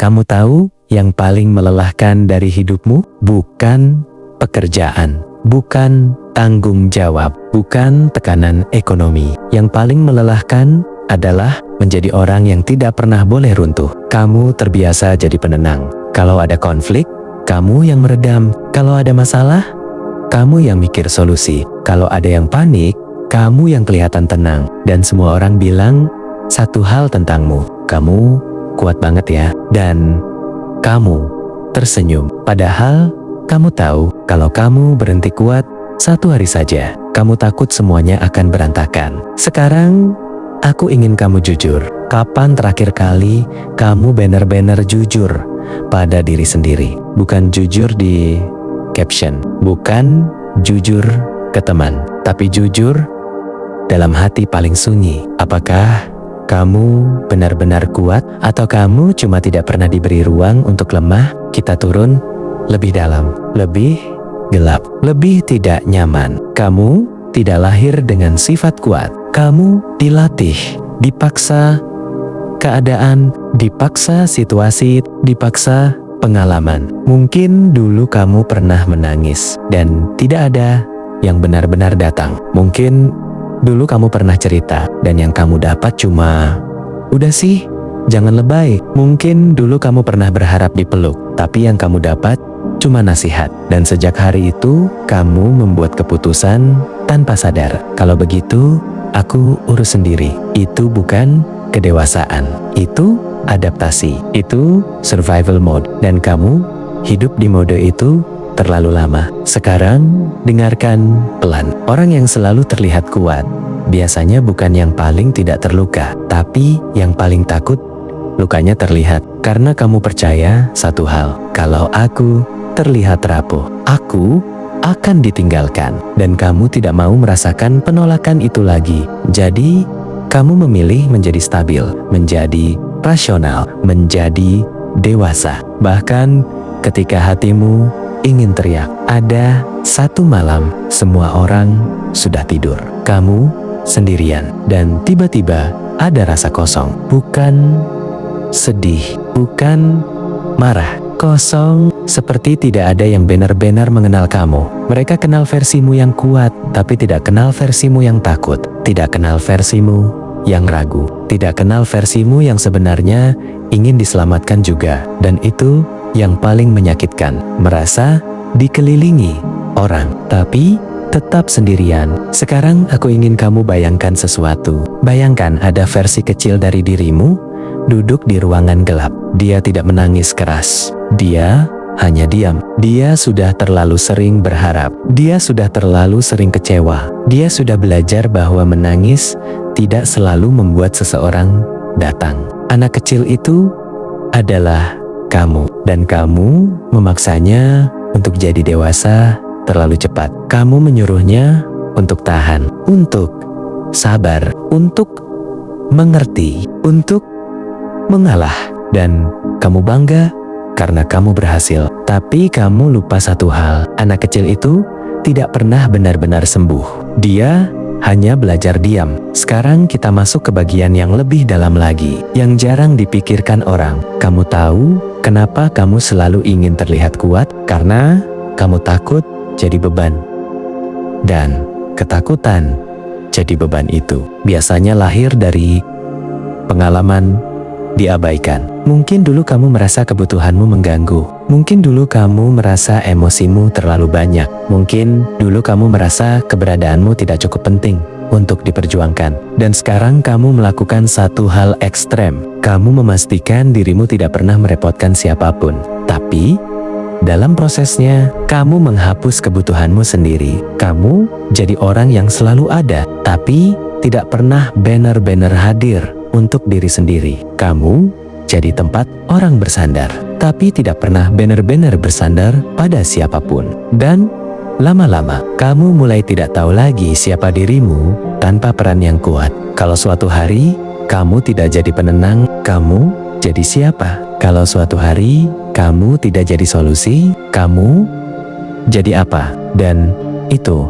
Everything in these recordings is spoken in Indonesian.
Kamu tahu yang paling melelahkan dari hidupmu? Bukan pekerjaan, bukan tanggung jawab, bukan tekanan ekonomi. Yang paling melelahkan adalah menjadi orang yang tidak pernah boleh runtuh. Kamu terbiasa jadi penenang. Kalau ada konflik, kamu yang meredam. Kalau ada masalah, kamu yang mikir solusi. Kalau ada yang panik, kamu yang kelihatan tenang. Dan semua orang bilang satu hal tentangmu, kamu kuat banget ya. Dan kamu tersenyum. Padahal kamu tahu kalau kamu berhenti kuat satu hari saja, kamu takut semuanya akan berantakan. Sekarang aku ingin kamu jujur. Kapan terakhir kali kamu benar-benar jujur pada diri sendiri? Bukan jujur di caption, bukan jujur ke teman, tapi jujur dalam hati paling sunyi. Apakah kamu benar-benar kuat atau kamu cuma tidak pernah diberi ruang untuk lemah? Kita turun lebih dalam, lebih gelap, lebih tidak nyaman. Kamu tidak lahir dengan sifat kuat. Kamu dilatih, dipaksa keadaan, dipaksa situasi, dipaksa pengalaman. Mungkin dulu kamu pernah menangis dan tidak ada yang benar-benar datang. Mungkin dulu kamu pernah cerita dan yang kamu dapat cuma, "Udah sih, jangan lebay." Mungkin dulu kamu pernah berharap dipeluk, tapi yang kamu dapat cuma nasihat. Dan sejak hari itu, kamu membuat keputusan tanpa sadar. Kalau begitu, aku urus sendiri. Itu bukan kedewasaan. Itu adaptasi. Itu survival mode. Dan kamu hidup di mode itu terlalu lama. Sekarang, dengarkan pelan. Orang yang selalu terlihat kuat, biasanya bukan yang paling tidak terluka, tapi yang paling takut lukanya terlihat. Karena kamu percaya satu hal, kalau aku terlihat rapuh, aku akan ditinggalkan. Dan kamu tidak mau merasakan penolakan itu lagi. Jadi, kamu memilih menjadi stabil, menjadi rasional, menjadi dewasa. Bahkan ketika hatimu ingin teriak, ada satu malam semua orang sudah tidur. Kamu sendirian dan tiba-tiba ada rasa kosong. Bukan sedih, bukan marah. Kosong seperti tidak ada yang benar-benar mengenal kamu. Mereka kenal versimu yang kuat, tapi tidak kenal versimu yang takut. Tidak kenal versimu yang ragu. Tidak kenal versimu yang sebenarnya ingin diselamatkan juga. Dan itu yang paling menyakitkan, merasa dikelilingi orang, tapi tetap sendirian. Sekarang aku ingin kamu bayangkan sesuatu. Bayangkan ada versi kecil dari dirimu, duduk di ruangan gelap. Dia tidak menangis keras. Dia hanya diam. Dia sudah terlalu sering berharap. Dia sudah terlalu sering kecewa. Dia sudah belajar bahwa menangis tidak selalu membuat seseorang datang. Anak kecil itu adalah kamu, dan kamu memaksanya untuk jadi dewasa terlalu cepat. Kamu menyuruhnya untuk tahan, untuk sabar, untuk mengerti, untuk mengalah. Dan kamu bangga karena kamu berhasil. Tapi kamu lupa satu hal, anak kecil itu tidak pernah benar-benar sembuh. Dia hanya belajar diam. Sekarang kita masuk ke bagian yang lebih dalam lagi, yang jarang dipikirkan orang. Kamu tahu kenapa kamu selalu ingin terlihat kuat? Karena kamu takut jadi beban. Dan ketakutan jadi beban itu biasanya lahir dari pengalaman diabaikan. Mungkin dulu kamu merasa kebutuhanmu mengganggu. Mungkin dulu kamu merasa emosimu terlalu banyak. Mungkin dulu kamu merasa keberadaanmu tidak cukup penting untuk diperjuangkan. Dan sekarang kamu melakukan satu hal ekstrem. Kamu memastikan dirimu tidak pernah merepotkan siapapun. Tapi dalam prosesnya, kamu menghapus kebutuhanmu sendiri. Kamu jadi orang yang selalu ada, tapi tidak pernah benar-benar hadir untuk diri sendiri. Kamu jadi tempat orang bersandar, tapi tidak pernah benar-benar bersandar pada siapapun. Dan lama-lama, kamu mulai tidak tahu lagi siapa dirimu tanpa peran yang kuat. Kalau suatu hari, kamu tidak jadi penenang, kamu jadi siapa? Kalau suatu hari, kamu tidak jadi solusi, kamu jadi apa? Dan itu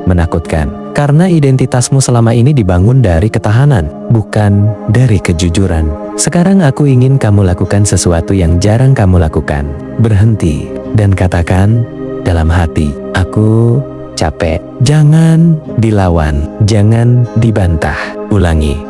menakutkan, Karena identitasmu selama ini dibangun dari ketahanan, bukan dari kejujuran. Sekarang aku ingin kamu lakukan sesuatu yang jarang kamu lakukan. Berhenti dan katakan dalam hati, aku capek. Jangan dilawan, jangan dibantah. Ulangi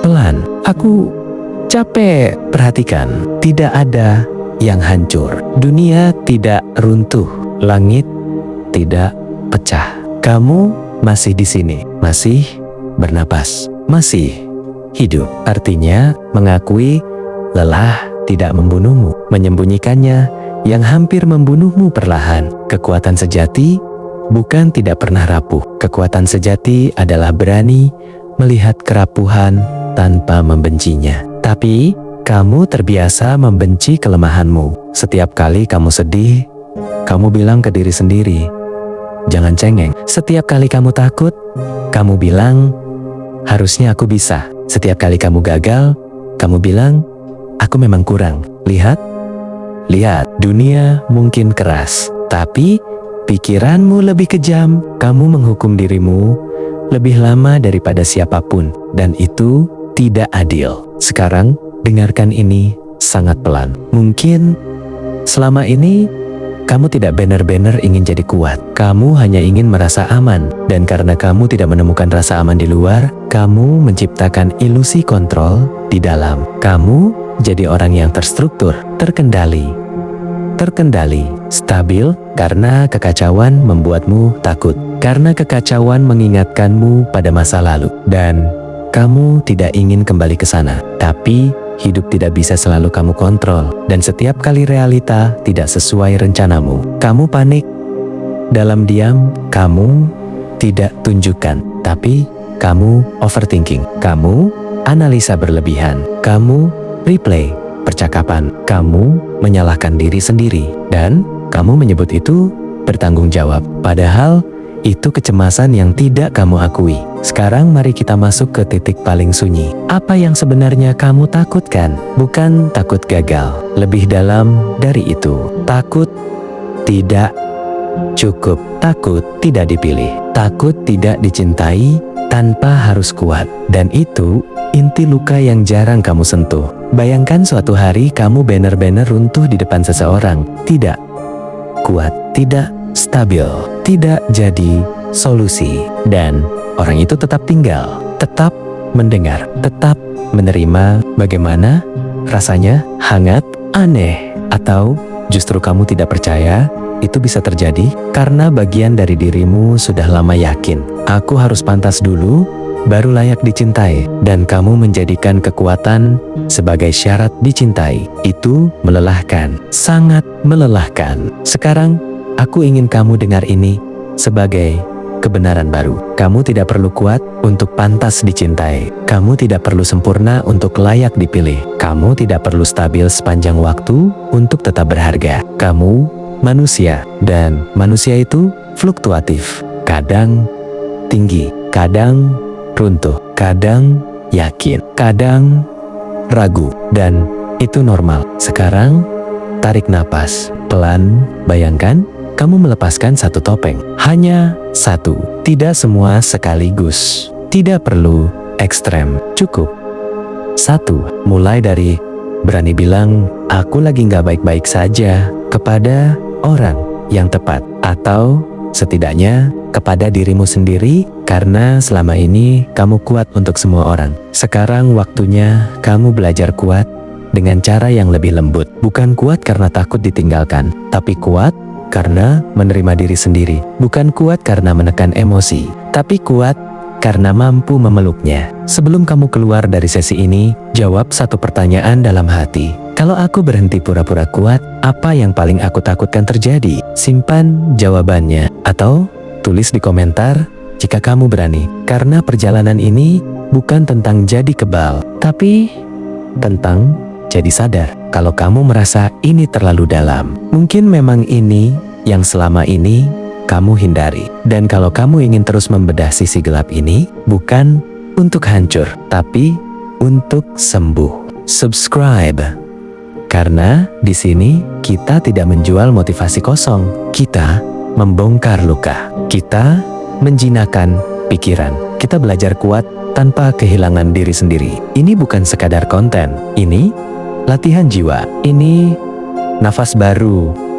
pelan, aku capek. Perhatikan, tidak ada yang hancur. Dunia tidak runtuh, langit tidak pecah. Kamu masih di sini, masih bernapas, masih hidup. Artinya, mengakui lelah tidak membunuhmu, menyembunyikannya yang hampir membunuhmu perlahan. Kekuatan sejati bukan tidak pernah rapuh. Kekuatan sejati adalah berani melihat kerapuhan tanpa membencinya. Tapi, kamu terbiasa membenci kelemahanmu. Setiap kali kamu sedih, kamu bilang ke diri sendiri, jangan cengeng. Setiap kali kamu takut, kamu bilang, harusnya aku bisa. Setiap kali kamu gagal, kamu bilang, aku memang kurang. Lihat, dunia mungkin keras, tapi pikiranmu lebih kejam. Kamu menghukum dirimu lebih lama daripada siapapun, dan itu tidak adil. Sekarang, dengarkan ini sangat pelan. Mungkin selama ini kamu tidak benar-benar ingin jadi kuat. Kamu hanya ingin merasa aman. Dan karena kamu tidak menemukan rasa aman di luar, kamu menciptakan ilusi kontrol di dalam. Kamu jadi orang yang terstruktur, terkendali, stabil, karena kekacauan membuatmu takut. Karena kekacauan mengingatkanmu pada masa lalu. Dan kamu tidak ingin kembali ke sana. Tapi hidup tidak bisa selalu kamu kontrol, dan setiap kali realita tidak sesuai rencanamu, kamu panik. Dalam diam, kamu tidak tunjukkan, tapi kamu overthinking. Kamu analisa berlebihan. Kamu replay percakapan. Kamu menyalahkan diri sendiri, dan kamu menyebut itu bertanggung jawab. Padahal itu kecemasan yang tidak kamu akui. Sekarang mari kita masuk ke titik paling sunyi. Apa yang sebenarnya kamu takutkan? Bukan takut gagal. Lebih dalam dari itu. Takut tidak cukup. Takut tidak dipilih. Takut tidak dicintai tanpa harus kuat. Dan itu inti luka yang jarang kamu sentuh. Bayangkan suatu hari kamu benar-benar runtuh di depan seseorang. Tidak kuat, tidak stabil, tidak jadi solusi, dan orang itu tetap tinggal, tetap mendengar, tetap menerima. Bagaimana rasanya? Hangat, aneh, atau justru kamu tidak percaya itu bisa terjadi karena bagian dari dirimu sudah lama yakin, aku harus pantas dulu baru layak dicintai, dan kamu menjadikan kekuatan sebagai syarat dicintai. Itu melelahkan, sangat melelahkan. Sekarang aku ingin kamu dengar ini sebagai kebenaran baru. Kamu tidak perlu kuat untuk pantas dicintai. Kamu tidak perlu sempurna untuk layak dipilih. Kamu tidak perlu stabil sepanjang waktu untuk tetap berharga. Kamu manusia, dan manusia itu fluktuatif. Kadang tinggi, kadang runtuh, kadang yakin, kadang ragu, dan itu normal. Sekarang, tarik napas pelan. Bayangkan kamu melepaskan satu topeng, hanya satu. Tidak semua sekaligus, tidak perlu ekstrem, cukup satu. Mulai dari berani bilang, aku lagi gak baik-baik saja, kepada orang yang tepat, atau setidaknya kepada dirimu sendiri, karena selama ini kamu kuat untuk semua orang. Sekarang waktunya kamu belajar kuat dengan cara yang lebih lembut. Bukan kuat karena takut ditinggalkan, tapi kuat karena menerima diri sendiri. Bukan kuat karena menekan emosi, tapi kuat karena mampu memeluknya. Sebelum kamu keluar dari sesi ini, jawab satu pertanyaan dalam hati. Kalau aku berhenti pura-pura kuat, apa yang paling aku takutkan terjadi? Simpan jawabannya, atau tulis di komentar jika kamu berani. Karena perjalanan ini bukan tentang jadi kebal, tapi tentang jadi sadar. Kalau kamu merasa ini terlalu dalam, mungkin memang ini yang selama ini kamu hindari. Dan kalau kamu ingin terus membedah sisi gelap ini, bukan untuk hancur, tapi untuk sembuh. Subscribe. Karena di sini kita tidak menjual motivasi kosong. Kita membongkar luka. Kita menjinakkan pikiran. Kita belajar kuat tanpa kehilangan diri sendiri. Ini bukan sekadar konten, ini latihan jiwa. Ini nafas baru